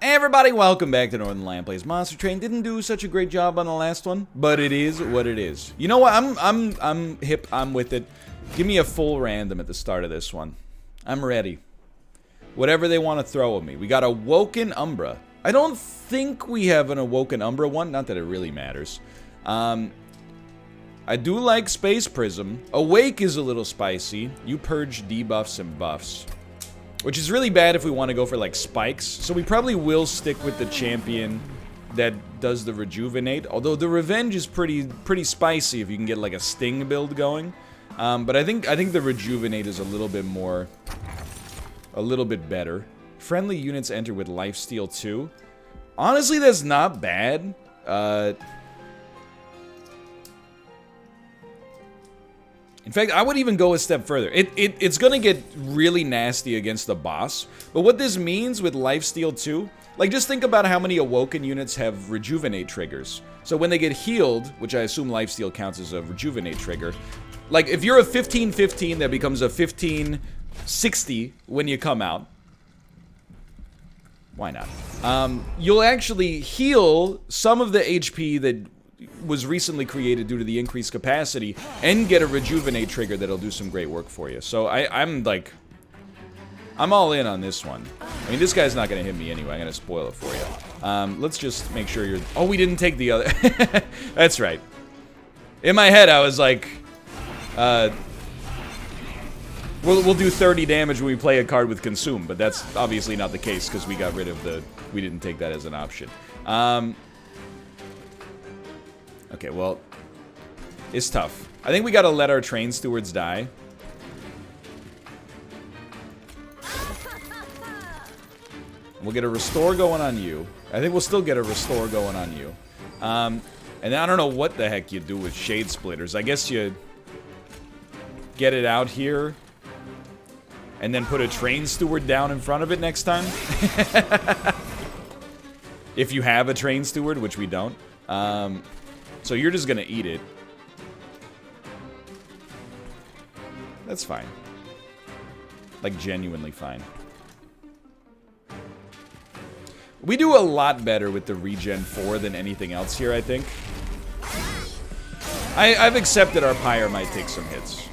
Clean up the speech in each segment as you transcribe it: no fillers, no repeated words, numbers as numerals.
Hey everybody, welcome back to Northern Lion Plays Monster Train. Didn't do such a great job on the last one, but it is what it is. You know what? I'm hip. I'm with it. Give me a full random at the start of this one. I'm ready. Whatever they want to throw at me. We got Awoken Umbra. I don't think we have an Awoken Umbra one. Not that it really matters. I do like Space Prism. Awake is a little spicy. You purge debuffs and buffs. Which is really bad if we want to go for, like, spikes. So we probably will stick with the champion that does the rejuvenate. Although the revenge is pretty spicy if you can get, like, a sting build going. But I think the rejuvenate is a little bit better. Friendly units enter with lifesteal 2. Honestly, that's not bad. In fact, I would even go a step further. It's gonna get really nasty against the boss. But what this means with lifesteal 2, like just think about how many Awoken units have rejuvenate triggers. So when they get healed, which I assume lifesteal counts as a rejuvenate trigger, like if you're a 15-15 that becomes a 15-60 when you come out, why not? You'll actually heal some of the HP that was recently created due to the increased capacity and get a rejuvenate trigger that'll do some great work for you. So I'm all in on this one. I mean, this guy's not gonna hit me anyway. I'm gonna spoil it for you. Let's just make sure you're... Oh, we didn't take the other... That's right. In my head, I was like, we'll do 30 damage when we play a card with Consume, but that's obviously not the case because we got rid of the... We didn't take that as an option. Okay, well, it's tough. I think we gotta let our train stewards die. We'll get a restore going on you. I think we'll still get a restore going on you. And I don't know what the heck you do with Shade Splitters. I guess you get it out here and then put a train steward down in front of it next time. If you have a train steward, which we don't. So you're just gonna eat it. That's fine. Like, genuinely fine. We do a lot better with the regen 4 than anything else here, I think. I've accepted our Pyre might take some hits.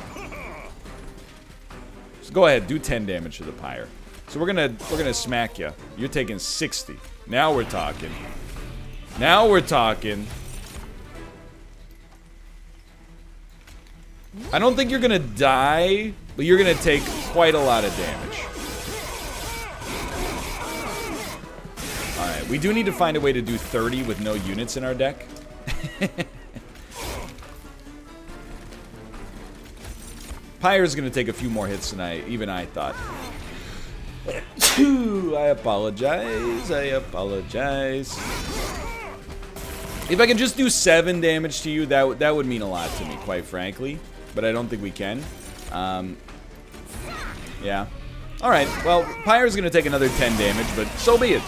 So go ahead, do 10 damage to the Pyre. So we're gonna smack you. You're taking 60. Now we're talking. Now we're talking. I don't think you're gonna die, but you're gonna take quite a lot of damage. Alright, we do need to find a way to do 30 with no units in our deck. Pyre's gonna take a few more hits than even I thought. I apologize, I apologize. If I can just do 7 damage to you, that would mean a lot to me, quite frankly. But I don't think we can. Yeah. Alright, well, Pyre's gonna take another 10 damage, but so be it.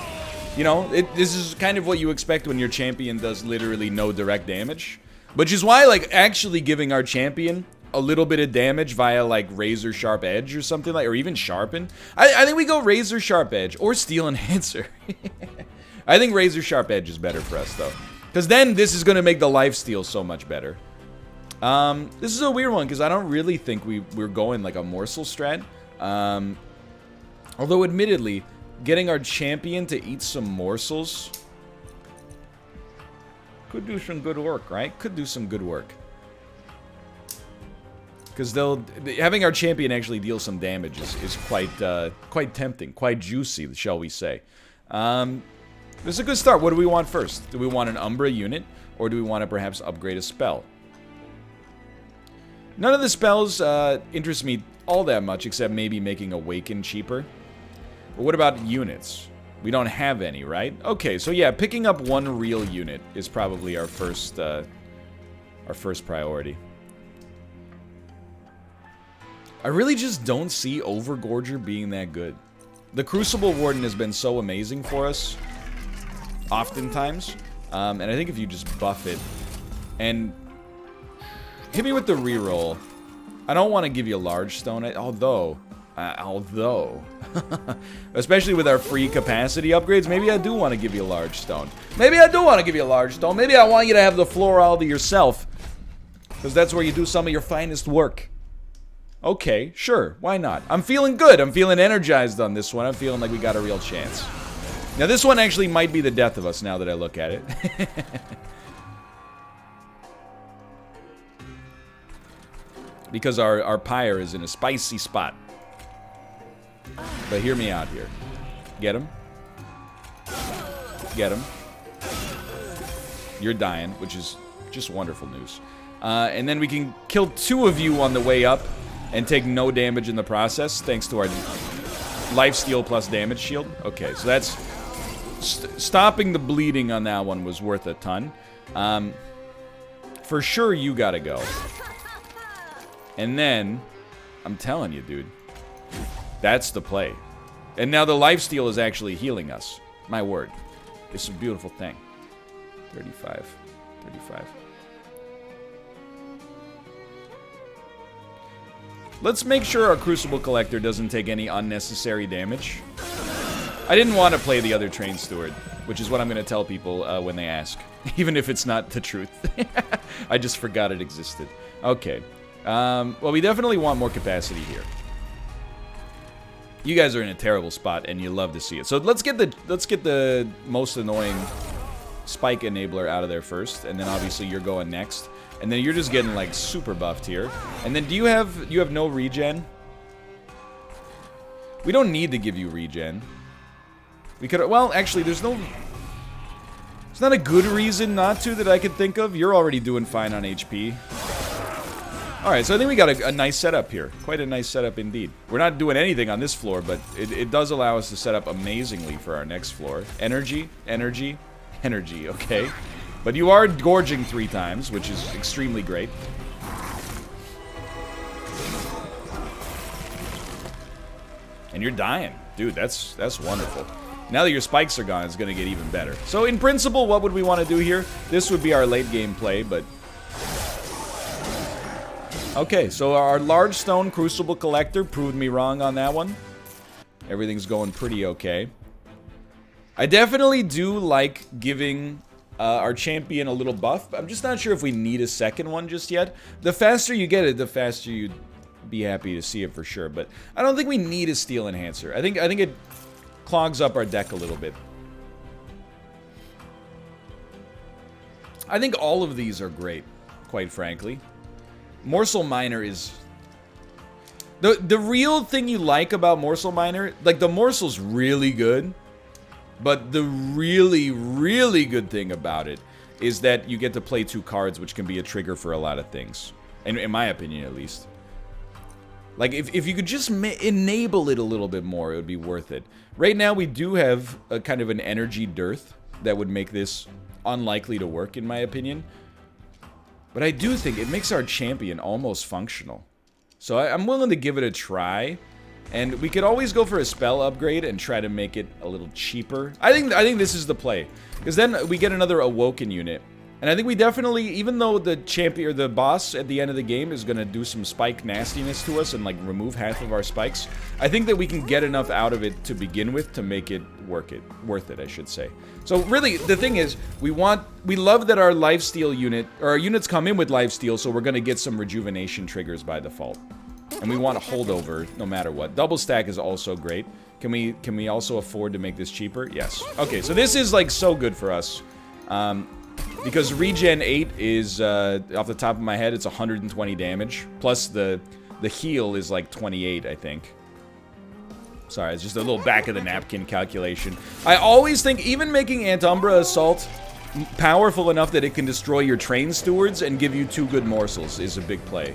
You know, this is kind of what you expect when your champion does literally no direct damage. Which is why, like, actually giving our champion a little bit of damage via, like, Razor Sharp Edge or something like, or even Sharpen. I think we go Razor Sharp Edge, or Steel Enhancer. I think Razor Sharp Edge is better for us, though. Because then this is gonna make the lifesteal so much better. This is a weird one, because I don't really think we're going, like, a morsel strat. Although, admittedly, getting our champion to eat some morsels could do some good work, right? Could do some good work. Because having our champion actually deal some damage is quite tempting, quite juicy, shall we say. This is a good start. What do we want first? Do we want an Umbra unit, or do we want to perhaps upgrade a spell? None of the spells interest me all that much, except maybe making Awaken cheaper. But what about units? We don't have any, right? Okay, so yeah, picking up one real unit is probably our first priority. I really just don't see Overgorger being that good. The Crucible Warden has been so amazing for us, oftentimes. And I think if you just buff it and hit me with the reroll. I don't want to give you a large stone, although Although, especially with our free capacity upgrades, maybe I do want to give you a large stone. Maybe I do want to give you a large stone. Maybe I want you to have the floor all to yourself. Because that's where you do some of your finest work. Okay, sure. Why not? I'm feeling good. I'm feeling energized on this one. I'm feeling like we got a real chance. Now, this one actually might be the death of us now that I look at it. Because our pyre is in a spicy spot. But hear me out here. Get him. Get him. You're dying, which is just wonderful news. And then we can kill 2 of you on the way up and take no damage in the process, thanks to our lifesteal plus damage shield. Okay, so that's... stopping the bleeding on that one was worth a ton. For sure, you gotta go. And then, I'm telling you, dude, that's the play. And now the lifesteal is actually healing us. My word. It's a beautiful thing. 35. 35. Let's make sure our Crucible Collector doesn't take any unnecessary damage. I didn't want to play the other Train Steward, which is what I'm going to tell people when they ask. Even if it's not the truth. I just forgot it existed. Okay. Well, we definitely want more capacity here. You guys are in a terrible spot, and you love to see it. So let's get the most annoying spike enabler out of there first, and then obviously you're going next, and then you're just getting like super buffed here. And then you have no regen? We don't need to give you regen. We could, well, actually, there's not a good reason not to that I could think of. You're already doing fine on HP. Alright, so I think we got a nice setup here. Quite a nice setup indeed. We're not doing anything on this floor, but it does allow us to set up amazingly for our next floor. Energy, energy, energy, okay. But you are gorging 3 times, which is extremely great. And you're dying. Dude, that's wonderful. Now that your spikes are gone, it's going to get even better. So in principle, what would we want to do here? This would be our late game play, but... Okay, so our large stone Crucible Collector proved me wrong on that one. Everything's going pretty okay. I definitely do like giving our champion a little buff. I'm just not sure if we need a second one just yet. The faster you get it, the faster you'd be happy to see it for sure. But I don't think we need a Steel Enhancer. I think it clogs up our deck a little bit. I think all of these are great, quite frankly. Morsel Miner is... The real thing you like about Morsel Miner, like the Morsel's really good, but the really, really good thing about it is that you get to play 2 cards, which can be a trigger for a lot of things. In my opinion, at least. Like, if you could just enable it a little bit more, it would be worth it. Right now, we do have a kind of an energy dearth that would make this unlikely to work, in my opinion. But I do think it makes our champion almost functional. So I'm willing to give it a try. And we could always go for a spell upgrade and try to make it a little cheaper. I think this is the play. Because then we get another Awoken unit. And I think we definitely, even though the champion or the boss at the end of the game is going to do some spike nastiness to us and like remove half of our spikes, I think that we can get enough out of it to begin with to make it worth it, I should say. So really, the thing is, we love that our lifesteal unit, or our units come in with lifesteal, so we're going to get some rejuvenation triggers by default. And we want a holdover no matter what. Double stack is also great. Can we also afford to make this cheaper? Yes. Okay, so this is like so good for us. Because regen 8 is, off the top of my head, it's 120 damage. Plus the heal is like 28, I think. Sorry, it's just a little back of the napkin calculation. I always think even making Antumbra Assault powerful enough that it can destroy your Train Stewards and give you 2 good morsels is a big play.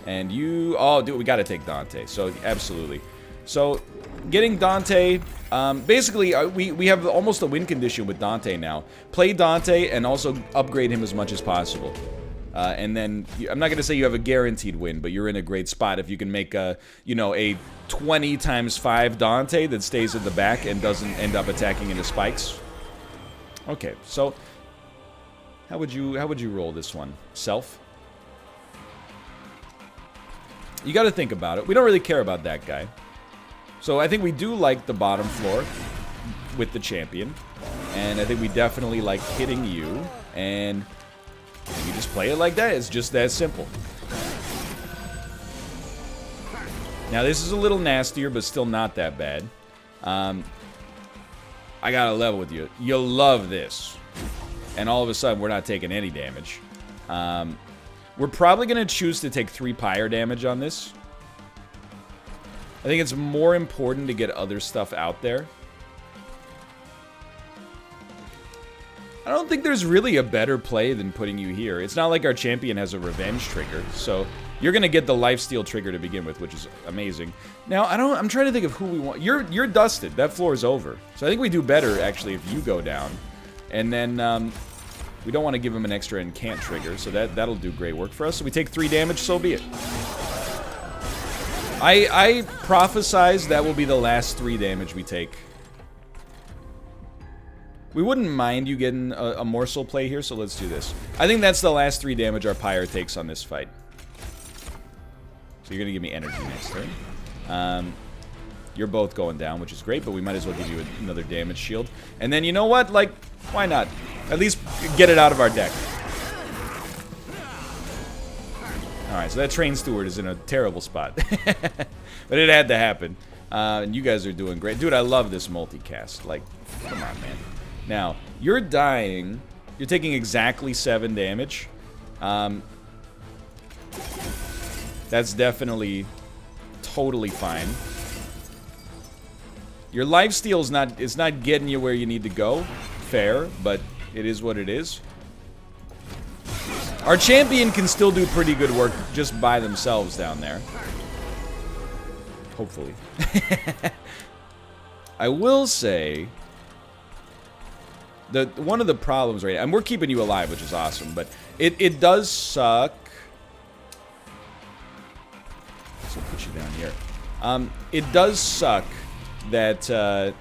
And you... Oh, dude, we gotta take Dante. So, absolutely. So, getting Dante... basically, we have almost a win condition with Dante now. Play Dante and also upgrade him as much as possible. And then, I'm not going to say you have a guaranteed win, but you're in a great spot if you can make a, you know, a 20 times 5 Dante that stays at the back and doesn't end up attacking into spikes. Okay, so, how would you roll this one? Self? You got to think about it. We don't really care about that guy. So I think we do like the bottom floor with the champion. And I think we definitely like hitting you. And you just play it like that. It's just that simple. Now this is a little nastier, but still not that bad. I gotta level with you. You'll love this. And all of a sudden, we're not taking any damage. We're probably gonna choose to take 3 pyre damage on this. I think it's more important to get other stuff out there. I don't think there's really a better play than putting you here. It's not like our champion has a revenge trigger, so you're gonna get the lifesteal trigger to begin with, which is amazing. Now, I'm trying to think of who we want. You're dusted. That floor is over. So I think we do better, actually, if you go down. And then, we don't want to give him an extra incant trigger, so that'll do great work for us. So we take 3 damage, so be it. I prophesize that will be the last 3 damage we take. We wouldn't mind you getting a morsel play here, so let's do this. I think that's the last 3 damage our pyre takes on this fight. So you're going to give me energy next turn. You're both going down, which is great, but we might as well give you another damage shield. And then, you know what? Like, why not? At least get it out of our deck. Alright, so that train steward is in a terrible spot. But it had to happen. And you guys are doing great. Dude, I love this multicast. Like, come on, man. Now, you're dying. You're taking exactly 7 damage. That's definitely totally fine. Your lifesteal is not getting you where you need to go. Fair, but it is what it is. Our champion can still do pretty good work just by themselves down there. Hopefully. I will say that one of the problems right now, and we're keeping you alive, which is awesome, but it does suck. So I'll put you down here. It does suck that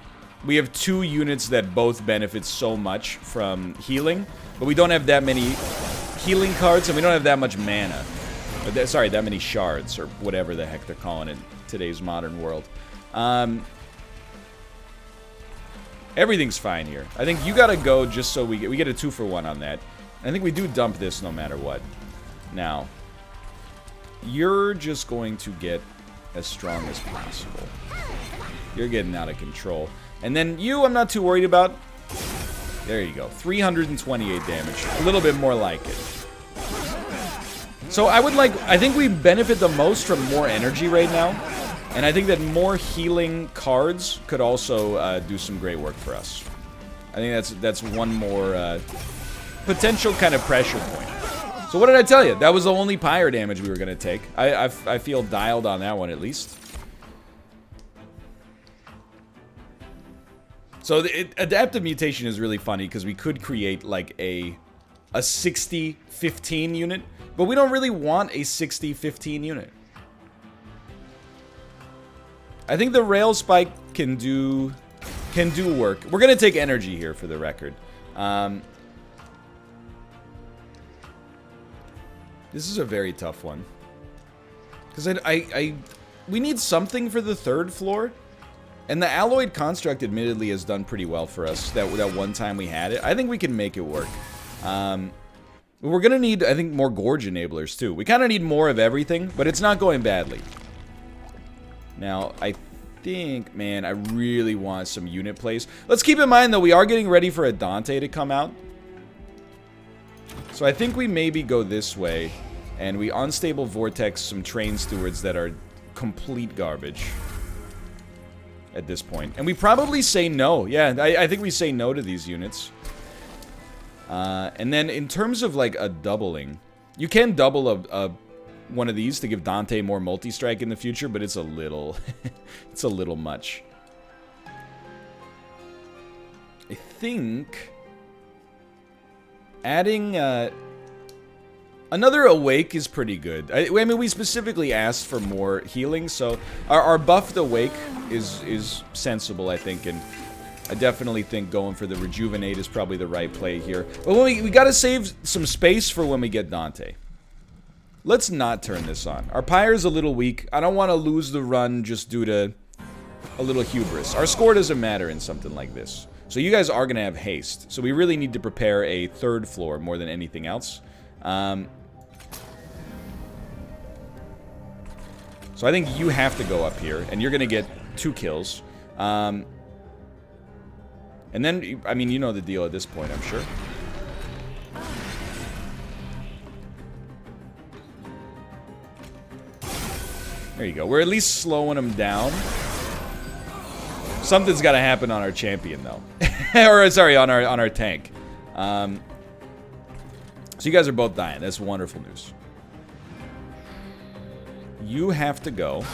we have 2 units that both benefit so much from healing, but we don't have that many healing cards, and we don't have that much mana. Sorry, that many shards, or whatever the heck they're calling it in today's modern world. Everything's fine here. I think you gotta go just so we get a 2-for-1 on that. I think we do dump this no matter what. Now, you're just going to get as strong as possible. You're getting out of control. And then you, I'm not too worried about. There you go. 328 damage. A little bit more like it. So I think we benefit the most from more energy right now. And I think that more healing cards could also do some great work for us. I think that's one more potential kind of pressure point. So what did I tell you? That was the only pyre damage we were going to take. I feel dialed on that one at least. So the adaptive mutation is really funny because we could create like a 60-15 unit, but we don't really want a 60-15 unit. I think the rail spike can do work. We're gonna take energy here for the record. This is a very tough one because we need something for the 3rd floor. And the alloyed construct, admittedly, has done pretty well for us. That one time we had it, I think we can make it work. We're gonna need, I think, more gorge enablers too. We kind of need more of everything, but it's not going badly. Now, I think, man, I really want some unit plays. Let's keep in mind, though, we are getting ready for a Dante to come out. So I think we maybe go this way, and we unstable vortex some train stewards that are complete garbage at this point. And we probably say no. Yeah, I think we say no to these units. And then in terms of like a doubling, you can double one of these to give Dante more multi-strike in the future, but it's a little it's a little much. I think adding another Awake is pretty good. I mean, we specifically asked for more healing, so our buffed Awake is sensible, I think, and I definitely think going for the Rejuvenate is probably the right play here. But we gotta save some space for when we get Dante. Let's not turn this on. Our Pyre's a little weak. I don't want to lose the run just due to a little hubris. Our score doesn't matter in something like this. So you guys are going to have haste. So we really need to prepare a third floor more than anything else. So I think you have to go up here, and you're going to get 2 kills. And then, I mean, you know the deal at this point, I'm sure. There you go. We're at least slowing them down. Something's got to happen on our champion, though. Or, sorry, on our tank. So you guys are both dying. That's wonderful news. You have to go.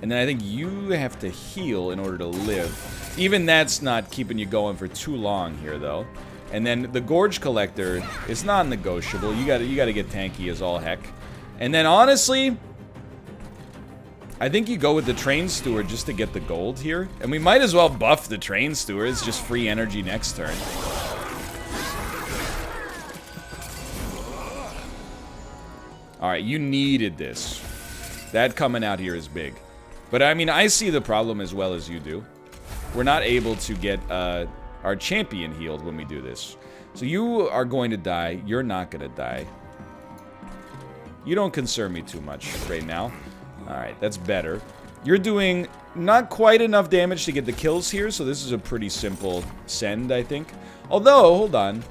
And then I think you have to heal in order to live. Even that's not keeping you going for too long here, though. And then the Gorge Collector is non-negotiable. You gotta get tanky as all heck. And then, honestly, I think you go with the Train Steward just to get the gold here. And we might as well buff the Train Steward. It's just free energy next turn. Alright, you needed this. That coming out here is big. But, I mean, I see the problem as well as you do. We're not able to get our champion healed when we do this. So you are going to die. You're not going to die. You don't concern me too much right now. Alright, that's better. You're doing not quite enough damage to get the kills here, so this is a pretty simple send, I think. Although, hold on.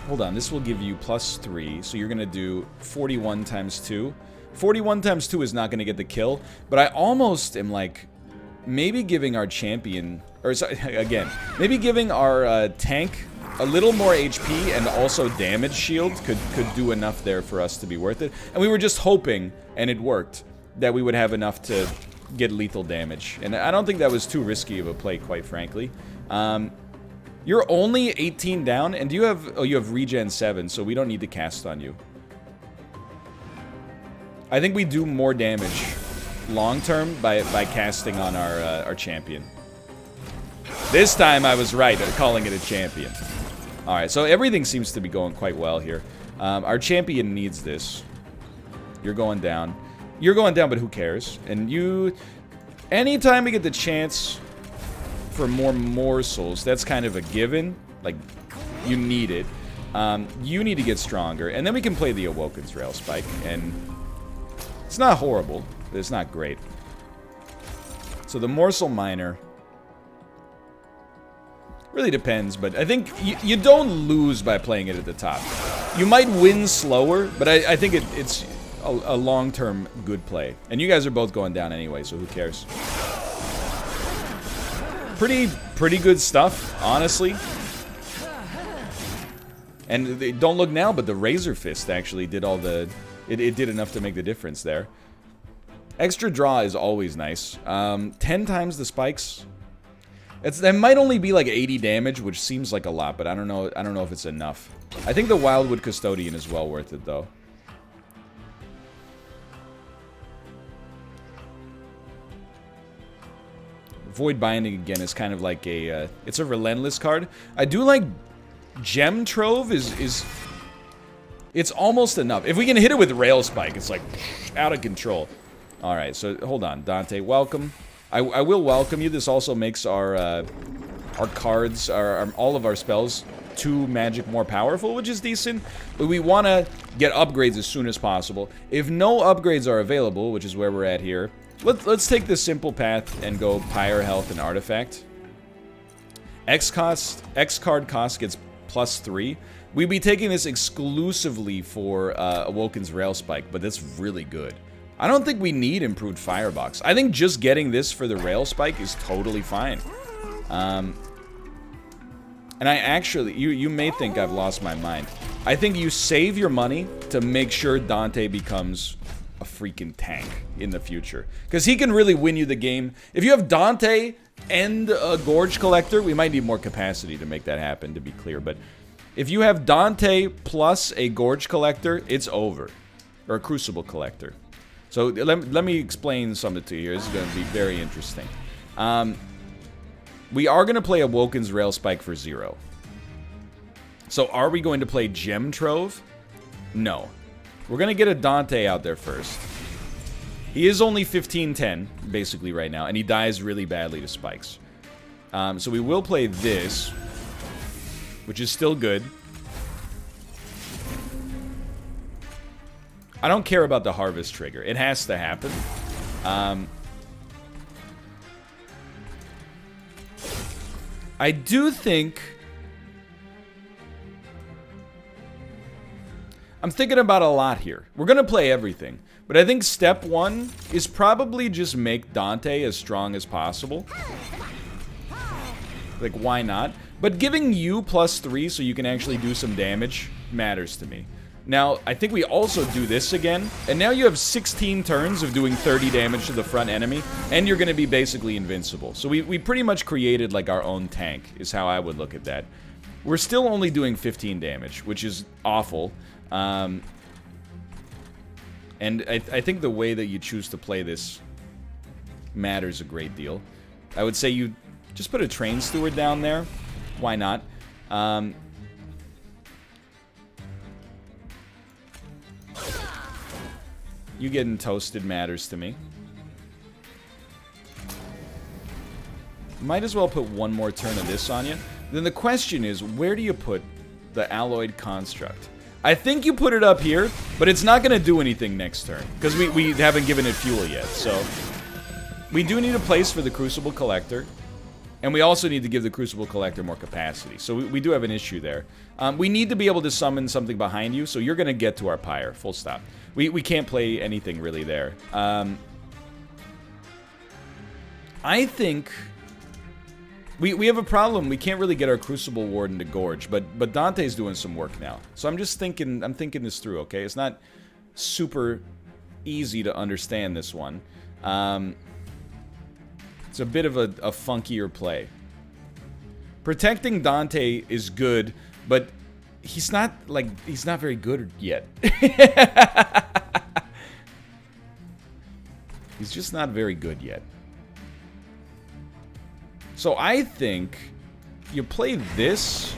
Hold on, this will give you +3, so you're going to do 41 times 2. 41 times 2 is not going to get the kill, but I almost am like, maybe giving our champion, or sorry, again, maybe giving our tank a little more HP and also damage shield could do enough there for us to be worth it. And we were just hoping, and it worked, that we would have enough to get lethal damage. And I don't think that was too risky of a play, quite frankly. You're only 18 down, and do you have... Oh, you have regen 7, so we don't need to cast on you. I think we do more damage long-term by casting on our champion. This time I was right at calling it a champion. Alright, so everything seems to be going quite well here. Our champion needs this. You're going down. You're going down, but who cares? And you... Anytime we get the chance for more morsels, that's kind of a given. Like, you need it. You need to get stronger. And then we can play the Awoken's Rail Spike. And it's not horrible, but it's not great. So the Morsel Miner... Really depends, but I think you don't lose by playing it at the top. You might win slower, but I think it's a long-term good play. And you guys are both going down anyway, so who cares? Pretty good stuff, honestly. And don't look now, but the Razor Fist actually did all the... It did enough to make the difference there. Extra draw is always nice. 10 times the spikes... That might only be like 80 damage, which seems like a lot, but I don't know if it's enough. I think the Wildwood Custodian is well worth it, though. Void Binding, again, is kind of like a... it's a relentless card. I do like... Gem Trove is... It's almost enough. If we can hit it with Rail Spike, it's like... out of control. Alright, so hold on. Dante, welcome. I will welcome you. This also makes our cards, all of our spells, 2 magic more powerful, which is decent. But we want to get upgrades as soon as possible. If no upgrades are available, which is where we're at here, let's take the simple path and go Pyre Health and Artifact. X card cost gets +3. We'd be taking this exclusively for Awoken's Rail Spike, but that's really good. I don't think we need improved Firebox. I think just getting this for the Rail Spike is totally fine. And I actually... You may think I've lost my mind. I think you save your money to make sure Dante becomes a freaking tank in the future. Because he can really win you the game. If you have Dante and a Gorge Collector, we might need more capacity to make that happen, to be clear. But if you have Dante plus a Gorge Collector, it's over. Or a Crucible Collector. So let me explain something to you here. This is going to be very interesting. We are going to play Awoken's Rail Spike for 0. So are we going to play Gem Trove? No. We're going to get a Dante out there first. He is only 15-10, basically, right now, and he dies really badly to spikes. So we will play this, which is still good. I don't care about the harvest trigger. It has to happen. I do think... I'm thinking about a lot here. We're going to play everything. But I think step one is probably just make Dante as strong as possible. Like, why not? But giving you +3 so you can actually do some damage matters to me. Now, I think we also do this again. And now you have 16 turns of doing 30 damage to the front enemy. And you're going to be basically invincible. So we pretty much created, like, our own tank, is how I would look at that. We're still only doing 15 damage, which is awful. And I think the way that you choose to play this matters a great deal. I would say you just put a train steward down there. Why not? You getting toasted matters to me. Might as well put one more turn of this on you. Then the question is, where do you put the alloyed construct? I think you put it up here, but it's not going to do anything next turn. Because we haven't given it fuel yet, so... We do need a place for the Crucible Collector. And we also need to give the Crucible Collector more capacity. So we do have an issue there. We need to be able to summon something behind you, so you're going to get to our pyre, full stop. We can't play anything really there. I think... We have a problem. We can't really get our Crucible Warden to Gorge, but Dante's doing some work now. So I'm just thinking, I'm thinking this through, okay? It's not super easy to understand this one. It's a bit of a funkier play. Protecting Dante is good, but he's not very good yet. He's just not very good yet. So I think you play this,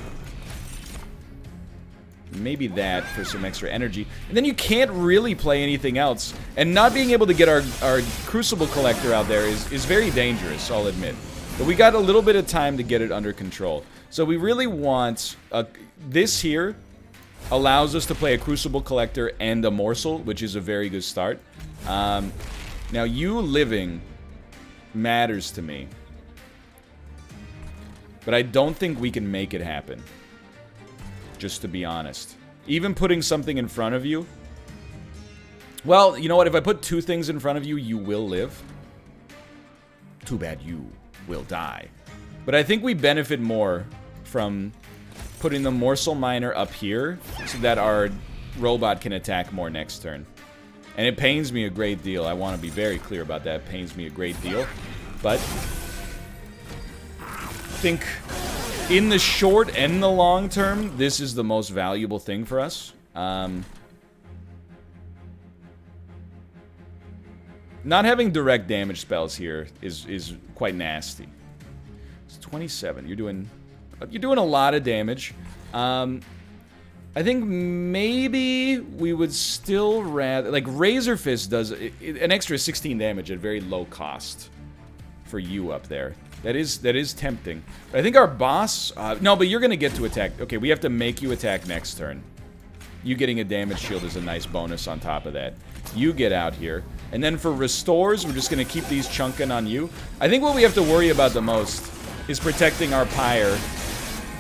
maybe that for some extra energy, and then you can't really play anything else. And not being able to get our Crucible Collector out there is very dangerous, I'll admit. But we got a little bit of time to get it under control. So we really want... this here allows us to play a Crucible Collector and a Morsel, which is a very good start. Now, you living matters to me. But I don't think we can make it happen. Just to be honest. Even putting something in front of you. Well, you know what? If I put two things in front of you, you will live. Too bad you will die. But I think we benefit more from putting the Morsel Miner up here so that our robot can attack more next turn. And it pains me a great deal. I want to be very clear about that. It pains me a great deal. But... I think in the short and the long term, this is the most valuable thing for us. Not having direct damage spells here is quite nasty. It's 27. You're doing a lot of damage. I think maybe we would still rather... Like, Razor Fist does an extra 16 damage at very low cost for you up there. That is tempting. But I think our boss... no, but you're going to get to attack. Okay, we have to make you attack next turn. You getting a damage shield is a nice bonus on top of that. You get out here. And then for restores, we're just going to keep these chunking on you. I think what we have to worry about the most is protecting our pyre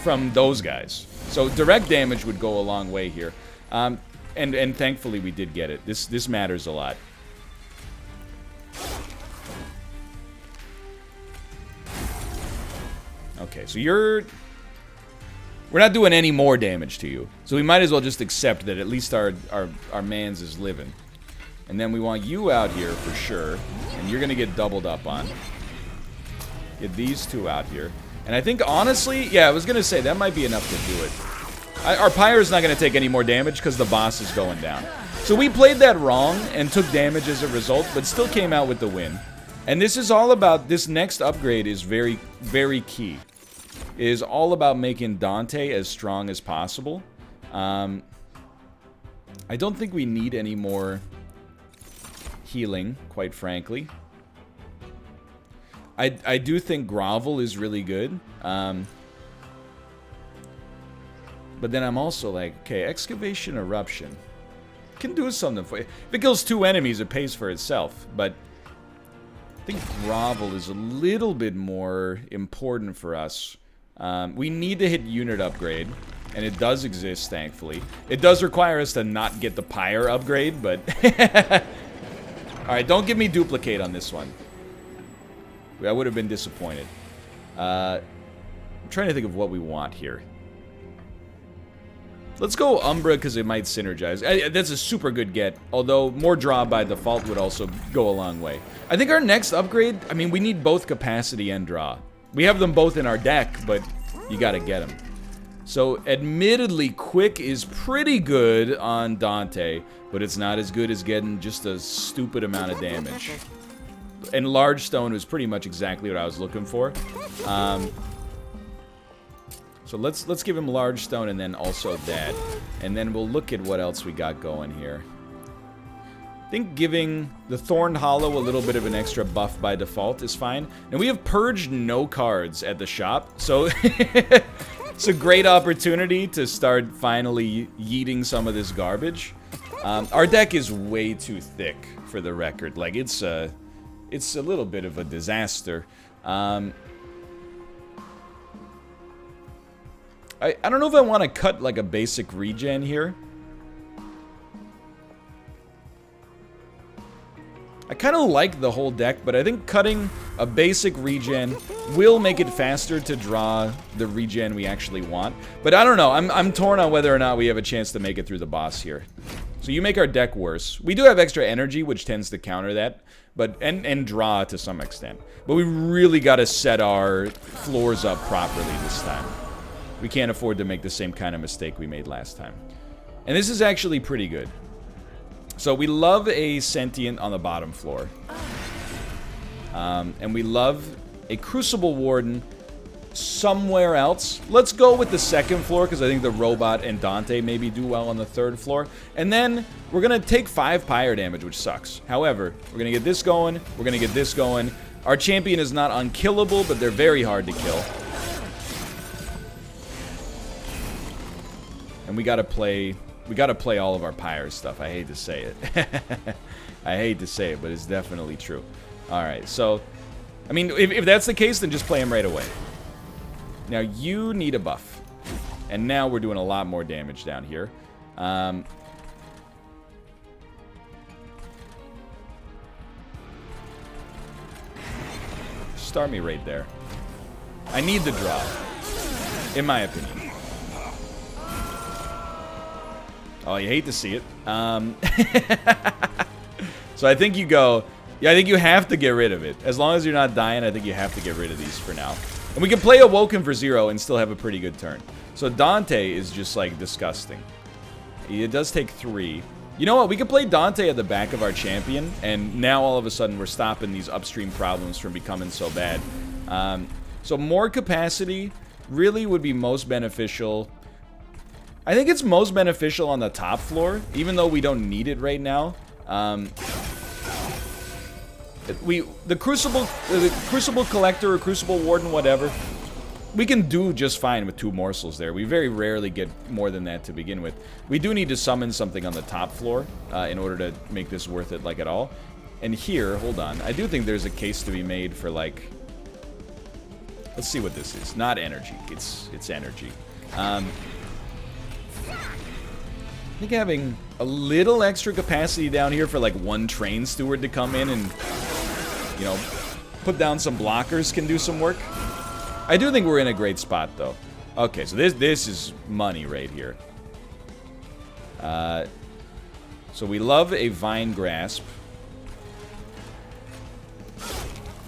from those guys. So direct damage would go a long way here. And thankfully we did get it. This matters a lot. Okay, so we're not doing any more damage to you. So we might as well just accept that at least our mans is living. And then we want you out here for sure. And you're going to get doubled up on. Get these two out here. And I think, honestly, yeah, I was going to say, that might be enough to do it. Our pyre's not going to take any more damage because the boss is going down. So we played that wrong and took damage as a result, but still came out with the win. And this is all about, this next upgrade is very, very key. It is all about making Dante as strong as possible. I don't think we need any more healing, quite frankly. I do think Grovel is really good. But then I'm also like, okay, Excavation Eruption can do something for you. If it kills 2 enemies, it pays for itself. But I think Grovel is a little bit more important for us. We need to hit unit upgrade, and it does exist, thankfully. It does require us to not get the Pyre upgrade, but... Alright, don't give me Duplicate on this one. I would have been disappointed. I'm trying to think of what we want here. Let's go Umbra because it might synergize. That's a super good get, although more draw by default would also go a long way. I think our next upgrade, I mean, we need both capacity and draw. We have them both in our deck, but you gotta get them. So, admittedly, Quick is pretty good on Dante, but it's not as good as getting just a stupid amount of damage. And Large Stone was pretty much exactly what I was looking for. So let's give him Large Stone and then also that. And then we'll look at what else we got going here. I think giving the Thorned Hollow a little bit of an extra buff by default is fine. And we have purged no cards at the shop, so it's a great opportunity to start finally yeeting some of this garbage. Our deck is way too thick, for the record. Like, it's a little bit of a disaster. I don't know if I want to cut, like, a basic regen here. I kind of like the whole deck, but I think cutting a basic regen will make it faster to draw the regen we actually want. But I don't know. I'm torn on whether or not we have a chance to make it through the boss here. So you make our deck worse. We do have extra energy, which tends to counter that, but and draw to some extent. But we really got to set our floors up properly this time. We can't afford to make the same kind of mistake we made last time. And this is actually pretty good. So we love a Sentient on the bottom floor. And we love a Crucible Warden somewhere else. Let's go with the second floor, because I think the Robot and Dante maybe do well on the third floor. And then we're going to take 5 Pyre damage, which sucks. However, we're going to get this going. We're going to get this going. Our champion is not unkillable, but they're very hard to kill. And we gotta play all of our Pyre stuff. I hate to say it. I hate to say it, but it's definitely true. Alright, so, I mean, if that's the case, then just play him right away. Now, you need a buff. And now we're doing a lot more damage down here. Start me right there. I need the draw, in my opinion. Oh, you hate to see it. So I think you go... Yeah, I think you have to get rid of it. As long as you're not dying, I think you have to get rid of these for now. And we can play Awoken for 0 and still have a pretty good turn. So Dante is just, like, disgusting. It does take 3. You know what? We can play Dante at the back of our champion, and now all of a sudden we're stopping these upstream problems from becoming so bad. So more capacity really would be most beneficial... I think it's most beneficial on the top floor, even though we don't need it right now. The Crucible Collector or Crucible Warden, whatever, we can do just fine with 2 morsels there. We very rarely get more than that to begin with. We do need to summon something on the top floor in order to make this worth it, like, at all. And here, hold on, I do think there's a case to be made for, like, let's see what this is. Not energy. It's energy. I think having a little extra capacity down here for, like, 1 Train Steward to come in and, you know, put down some blockers can do some work. I do think we're in a great spot, though. Okay, so this is money right here. So we love a Vine Grasp.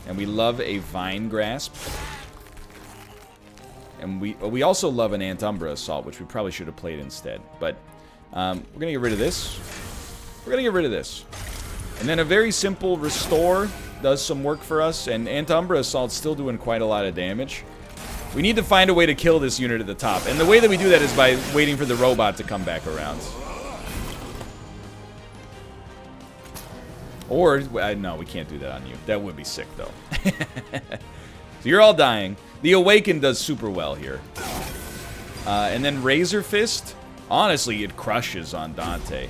And we love a Vine Grasp. And we also love an Antumbra Assault, which we probably should have played instead. But we're going to get rid of this. We're going to get rid of this. And then a very simple Restore does some work for us. And Antumbra Assault's still doing quite a lot of damage. We need to find a way to kill this unit at the top. And the way that we do that is by waiting for the robot to come back around. Or, no, we can't do that on you. That would be sick, though. So you're all dying. The Awaken does super well here. And then Razor Fist, honestly, it crushes on Dante.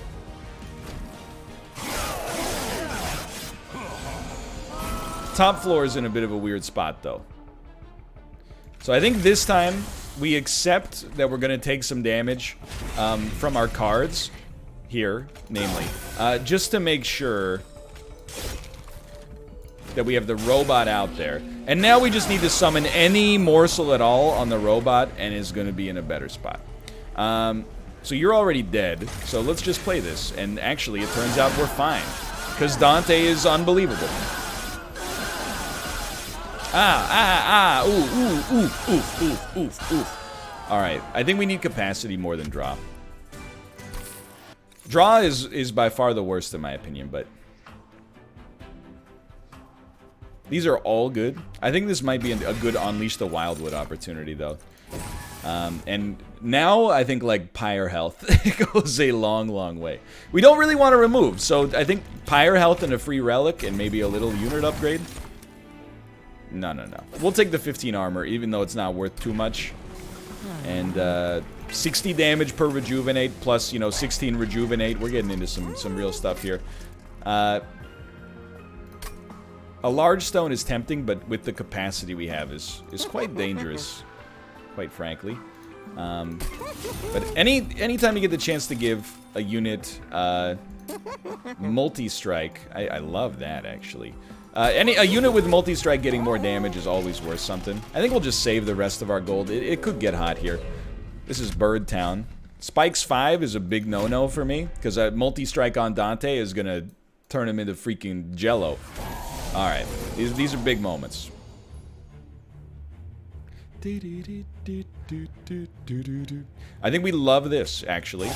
Top floor is in a bit of a weird spot, though. So I think this time we accept that we're going to take some damage from our cards here, namely, just to make sure that we have the robot out there. And now we just need to summon any morsel at all on the robot, and is going to be in a better spot. So you're already dead, so let's just play this. And actually, it turns out we're fine, because Dante is unbelievable. Oof. Alright, I think we need capacity more than draw. Draw is by far the worst in my opinion, but these are all good. I think this might be a good Unleash the Wildwood opportunity, though. And now, I think, like, Pyre Health goes a long, long way. We don't really want to remove, so I think Pyre Health and a free Relic and maybe a little unit upgrade. No. We'll take the 15 armor, even though it's not worth too much. And, 60 damage per Rejuvenate, plus, you know, 16 Rejuvenate. We're getting into some real stuff here. A large stone is tempting, but with the capacity we have is quite dangerous, quite frankly. But anytime you get the chance to give a unit multi-strike, I love that, actually. A unit with multi-strike getting more damage is always worth something. I think we'll just save the rest of our gold. It could get hot here. This is Bird Town. Spikes 5 is a big no-no for me, because a multi-strike on Dante is going to turn him into freaking Jello. Alright, these are big moments. I think we love this, actually.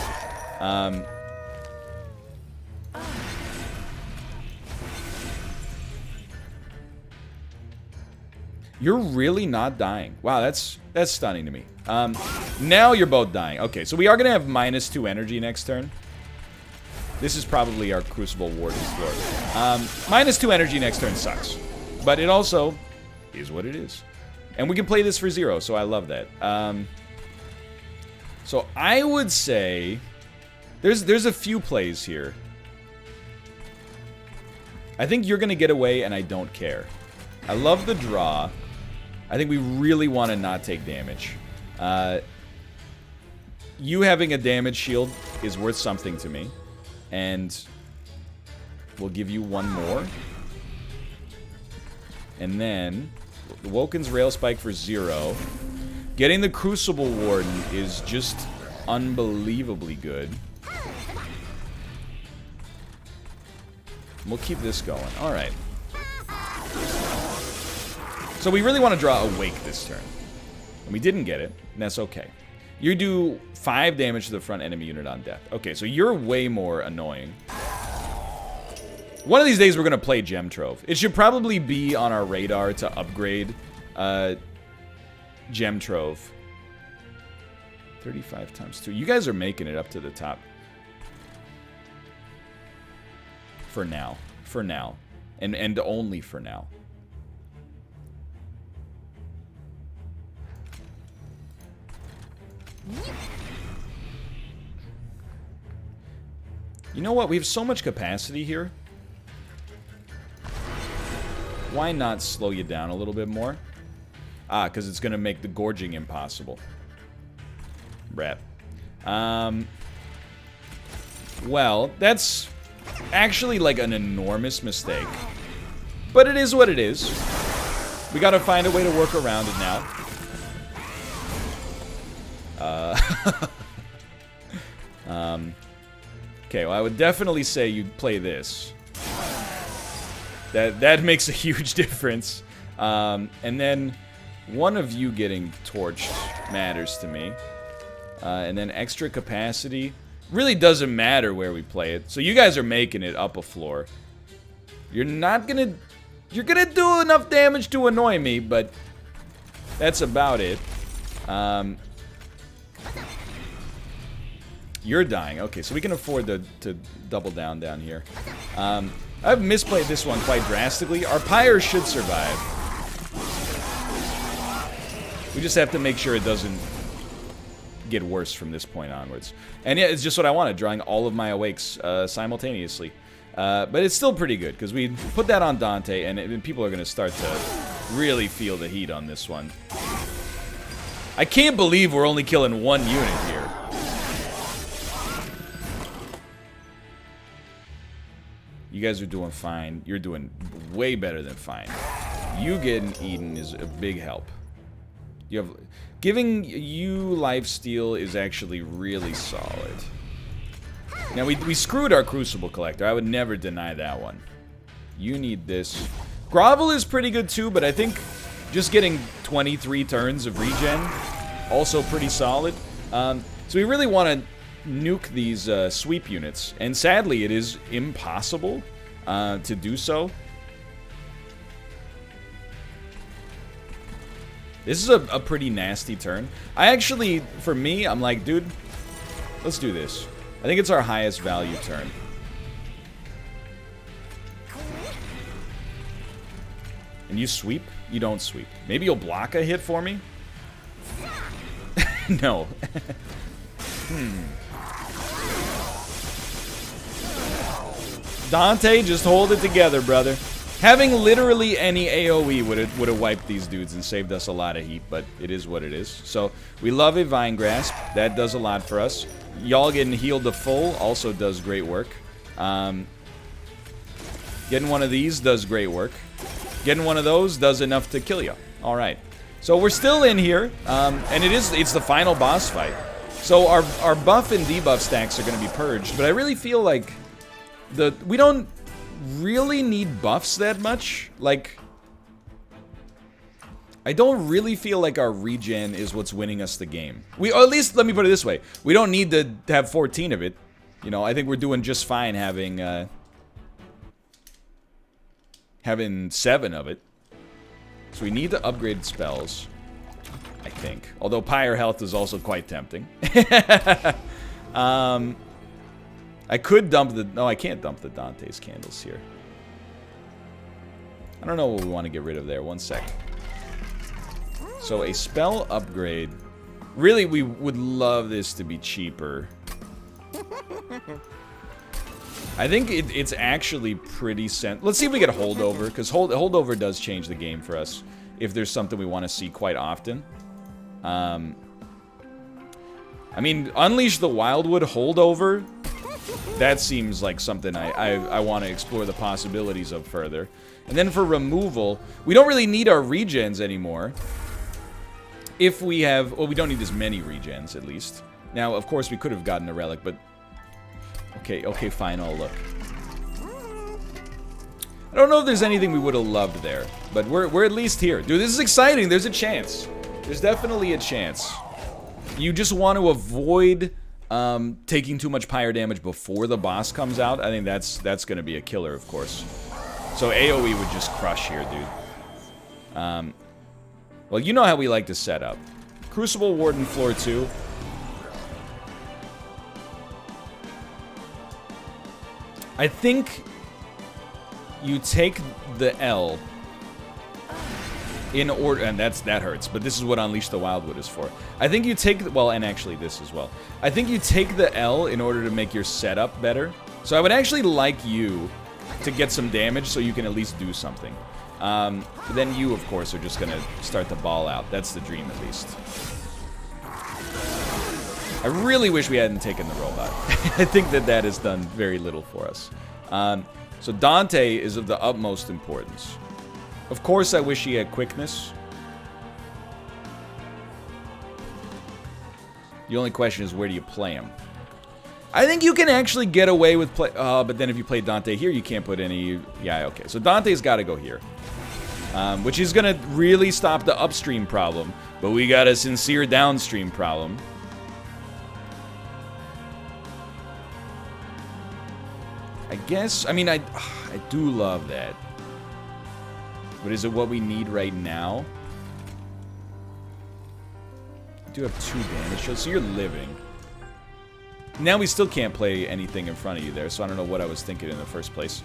You're really not dying. Wow, that's stunning to me. Now you're both dying. Okay, so we are going to have -2 energy next turn. This is probably our Crucible Warden's floor. -2 energy next turn sucks. But it also is what it is. And we can play this for 0, so I love that. So I would say there's a few plays here. I think you're going to get away, and I don't care. I love the draw. I think we really want to not take damage. You having a damage shield is worth something to me. And we'll give you one more. And then Woken's Rail Spike for 0. Getting the Crucible Warden is just unbelievably good. We'll keep this going. Alright. So we really want to draw Awake this turn. And we didn't get it, and that's okay. You do 5 damage to the front enemy unit on death. Okay, so you're way more annoying. One of these days we're going to play Gem Trove. It should probably be on our radar to upgrade Gem Trove. 35 times 2. You guys are making it up to the top. For now. For now. And only for now. You know what? We have so much capacity here. Why not slow you down a little bit more? Ah, because it's going to make the gorging impossible. Brat. Well, that's actually like an enormous mistake. But it is what it is. We got to find a way to work around it now. Okay, well, I would definitely say you'd play this. That makes a huge difference. And then one of you getting torched matters to me. And then extra capacity really doesn't matter where we play it. So you guys are making it up a floor. You're not gonna... You're gonna do enough damage to annoy me, but that's about it. You're dying. Okay, so we can afford to double down here. I've misplayed this one quite drastically. Our Pyre should survive. We just have to make sure it doesn't get worse from this point onwards. And yeah, it's just what I wanted, drawing all of my Awakes simultaneously. But it's still pretty good, because we put that on Dante, and people are going to start to really feel the heat on this one. I can't believe we're only killing one unit here. You guys are doing fine. You're doing way better than fine. You getting eaten is a big help. You have... Giving you lifesteal is actually really solid. Now, we screwed our Crucible Collector. I would never deny that one. You need this. Grovel is pretty good too, but I think just getting 23 turns of regen, also pretty solid. So we really want to nuke these sweep units, and sadly it is impossible to do so. This is a pretty nasty turn. I actually, for me, I'm like, dude, let's do this. I think it's our highest value turn. And you sweep? You don't sweep. Maybe you'll block a hit for me? No. Dante, just hold it together, brother. Having literally any AoE would have wiped these dudes and saved us a lot of heat, but it is what it is. So, we love a Vine Grasp. That does a lot for us. Y'all getting healed to full also does great work. Getting one of these does great work. Getting one of those does enough to kill you. Alright. So we're still in here, and it's the final boss fight. So our buff and debuff stacks are going to be purged, but I really feel like we don't really need buffs that much. Like, I don't really feel like our regen is what's winning us the game. Or at least, let me put it this way. We don't need to have 14 of it. You know, I think we're doing just fine having 7 of it. So we need to upgrade spells, I think. Although Pyre health is also quite tempting. I could dump the... No, I can't dump the Dante's candles here. I don't know what we want to get rid of there. One sec. So a spell upgrade. Really, we would love this to be cheaper. I think it's actually pretty Let's see if we get holdover, because holdover does change the game for us if there's something we want to see quite often. I mean, Unleash the Wildwood holdover, that seems like something I want to explore the possibilities of further. And then for removal, we don't really need our regens anymore. If we have... Well, we don't need as many regens, at least. Now, of course, we could have gotten a relic, but... Okay, fine, I'll look. I don't know if there's anything we would have loved there, but we're at least here. Dude, this is exciting. There's a chance. There's definitely a chance. You just want to avoid taking too much pyre damage before the boss comes out. I think that's going to be a killer, of course. So AoE would just crush here, dude. Well, you know how we like to set up. Crucible Warden floor 2. I think you take the L in order, and that hurts, but this is what Unleash the Wildwood is for. I think you take, well, and actually this as well. I think you take the L in order to make your setup better. So I would actually like you to get some damage so you can at least do something. But then you, of course, are just going to start to ball out. That's the dream, at least. I really wish we hadn't taken the robot. I think that has done very little for us. So Dante is of the utmost importance. Of course, I wish he had quickness. The only question is, where do you play him? I think you can actually get away with play... but then if you play Dante here, you can't put any... Yeah, okay. So Dante's got to go here. Which is going to really stop the upstream problem. But we got a sincere downstream problem. I guess... I mean, I do love that. But is it what we need right now? I do have 2 damage, so you're living. Now we still can't play anything in front of you there, so I don't know what I was thinking in the first place.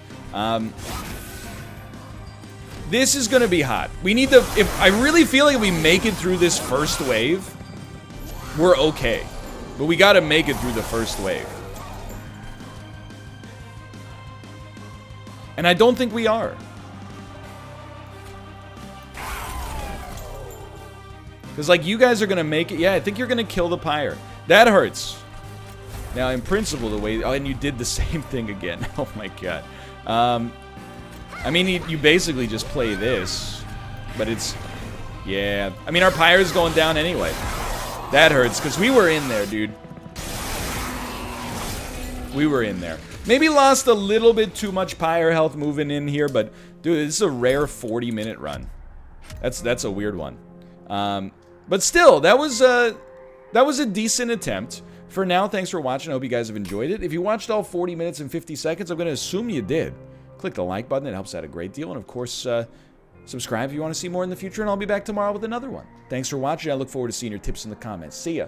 This is gonna be hot. We need to... I really feel like if we make it through this first wave, we're okay. But we gotta make it through the first wave. And I don't think we are. Because, like, you guys are gonna make it... Yeah, I think you're gonna kill the pyre. That hurts. Now, in principle, the way... Oh, and you did the same thing again. Oh, my God. I mean, you basically just play this. But it's... Yeah. I mean, our pyre's going down anyway. That hurts, because we were in there, dude. We were in there. Maybe lost a little bit too much pyre health moving in here, but, dude, this is a rare 40-minute run. That's a weird one. But still, that was a decent attempt. For now, thanks for watching. I hope you guys have enjoyed it. If you watched all 40 minutes and 50 seconds, I'm going to assume you did. Click the like button. It helps out a great deal. And, of course, subscribe if you want to see more in the future. And I'll be back tomorrow with another one. Thanks for watching. I look forward to seeing your tips in the comments. See ya.